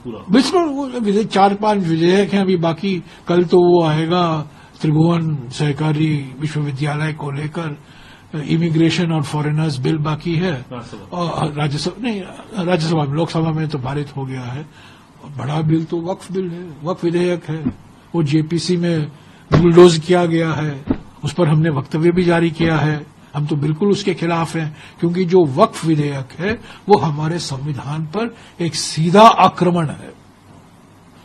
पूरा? बिल्कुल 4-5 विधेयक हैं अभी बाकी। कल तो वो आएगा त्रिभुवन सहकारी विश्वविद्यालय को लेकर, इमिग्रेशन और फॉरेनर्स बिल बाकी है, और राज्यसभा में, लोकसभा में तो पारित हो गया है। बड़ा बिल तो वक्फ बिल है, वक्फ विधेयक है, वो जेपीसी में बुलडोज किया गया है, उस पर हमने वक्तव्य भी जारी किया है। हम तो बिल्कुल उसके खिलाफ हैं, क्योंकि जो वक्फ विधेयक है वो हमारे संविधान पर एक सीधा आक्रमण है,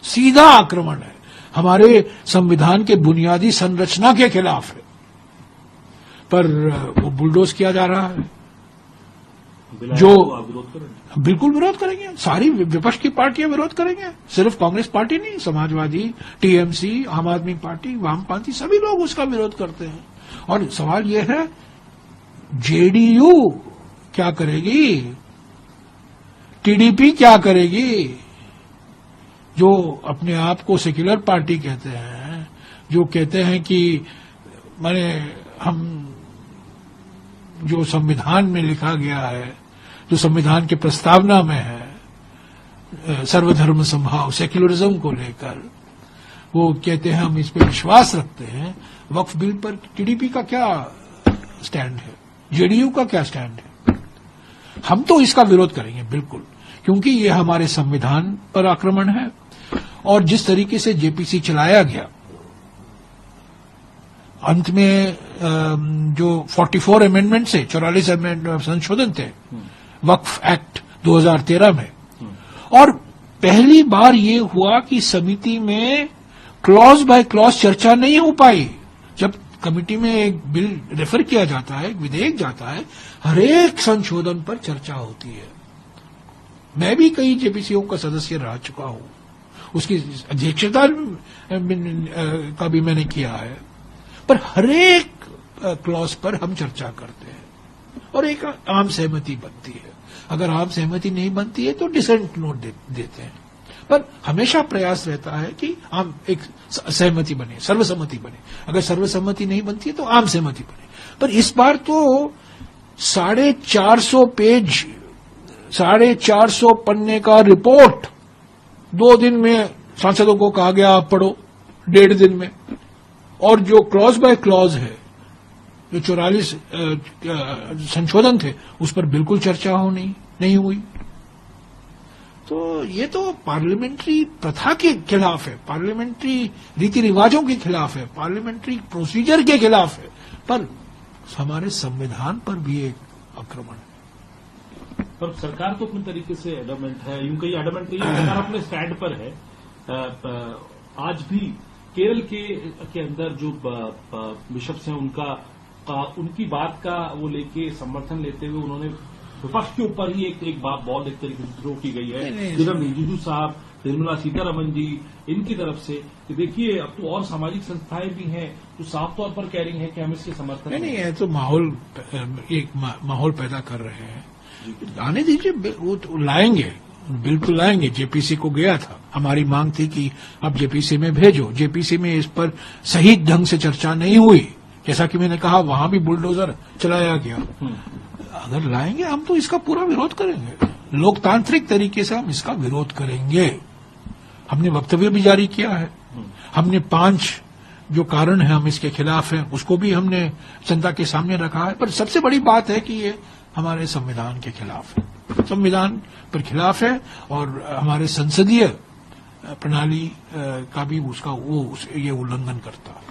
सीधा आक्रमण है, हमारे संविधान के बुनियादी संरचना के खिलाफ है, पर वो बुलडोज किया जा रहा है। जो बिल्कुल विरोध करेंगे, सारी विपक्ष की पार्टियां विरोध करेंगे, सिर्फ कांग्रेस पार्टी नहीं, समाजवादी, टीएमसी, आम आदमी पार्टी, वामपंथी, सभी लोग उसका विरोध करते हैं। और सवाल यह है जेडीयू क्या करेगी, टीडीपी क्या करेगी, जो अपने आप को सेक्युलर पार्टी कहते हैं, जो कहते हैं कि माने हम जो संविधान में लिखा गया है, जो संविधान के प्रस्तावना में है, सर्वधर्म समभाव, सेक्युलरिज्म को लेकर, वो कहते हैं हम इस पर विश्वास रखते हैं। वक्फ बिल पर टीडीपी का क्या स्टैंड है, जेडीयू का क्या स्टैंड है? हम तो इसका विरोध करेंगे बिल्कुल, क्योंकि ये हमारे संविधान पर आक्रमण है। और जिस तरीके से जेपीसी चलाया गया, अंत में जो 44 अमेंडमेंट से 44 संशोधन थे वक्फ एक्ट 2013 में, और पहली बार ये हुआ कि समिति में क्लॉज बाय क्लॉज चर्चा नहीं हो पाई। जब कमिटी में एक बिल रेफर किया जाता है, एक विधेयक जाता है, हर एक संशोधन पर चर्चा होती है। मैं भी कई जेपीसीओ का सदस्य रह चुका हूं, उसकी अध्यक्षता का भी मैंने किया है, पर हर एक क्लॉज पर हम चर्चा करते हैं और एक आम सहमति बनती है। अगर आम सहमति नहीं बनती है तो डिसेंट नोट देते हैं, पर हमेशा प्रयास रहता है कि आम एक सहमति बने, सर्वसम्मति बने। अगर सर्वसम्मति नहीं बनती है तो आम सहमति बने। पर इस बार तो 450 पेज, 450 पन्ने का रिपोर्ट 2 दिन में सांसदों को कहा गया आप पढ़ो, 1.5 दिन में। और जो क्लॉज बाय क्लॉज है, जो 44 संशोधन थे, उस पर बिल्कुल चर्चा नहीं हुई। तो ये तो पार्लियामेंट्री प्रथा के खिलाफ है, पार्लियामेंट्री रीति रिवाजों के खिलाफ है, पार्लियामेंट्री प्रोसीजर के खिलाफ है, पर हमारे संविधान पर भी एक आक्रमण है। पर सरकार तो अपने तरीके से एडमेंट है, यूं कहीं एडमेंट नहीं है, सरकार अपने स्टैंड पर है। आज भी केरल के अंदर जो बिशप्स हैं उनकी बात का वो लेके समर्थन लेते हुए उन्होंने विपक्ष के ऊपर ही एक बॉल एक तरीके से थ्रो की गई है। किरण रिजिजू साहब, निर्मला सीतारमण जी, इनकी तरफ से कि देखिए अब तो और सामाजिक संस्थाएं भी हैं जो साफ तौर पर कह रही हैं कि हम इसके समर्थन नहीं है, तो एक माहौल पैदा कर रहे हैं। आने दीजिए, वो तो लाएंगे, बिल्कुल लाएंगे। जेपीसी को गया था, हमारी मांग थी कि अब जेपीसी में भेजो। जेपीसी में इस पर सही ढंग से चर्चा नहीं हुई, जैसा कि मैंने कहा, वहां भी बुलडोजर चलाया गया। अगर लाएंगे हम तो इसका पूरा विरोध करेंगे, लोकतांत्रिक तरीके से हम इसका विरोध करेंगे। हमने वक्तव्य भी जारी किया है, हमने 5 जो कारण है हम इसके खिलाफ हैं उसको भी हमने जनता के सामने रखा है। पर सबसे बड़ी बात है कि ये हमारे संविधान के खिलाफ है, संविधान पर खिलाफ है, और हमारे संसदीय प्रणाली का भी ये उल्लंघन करता है।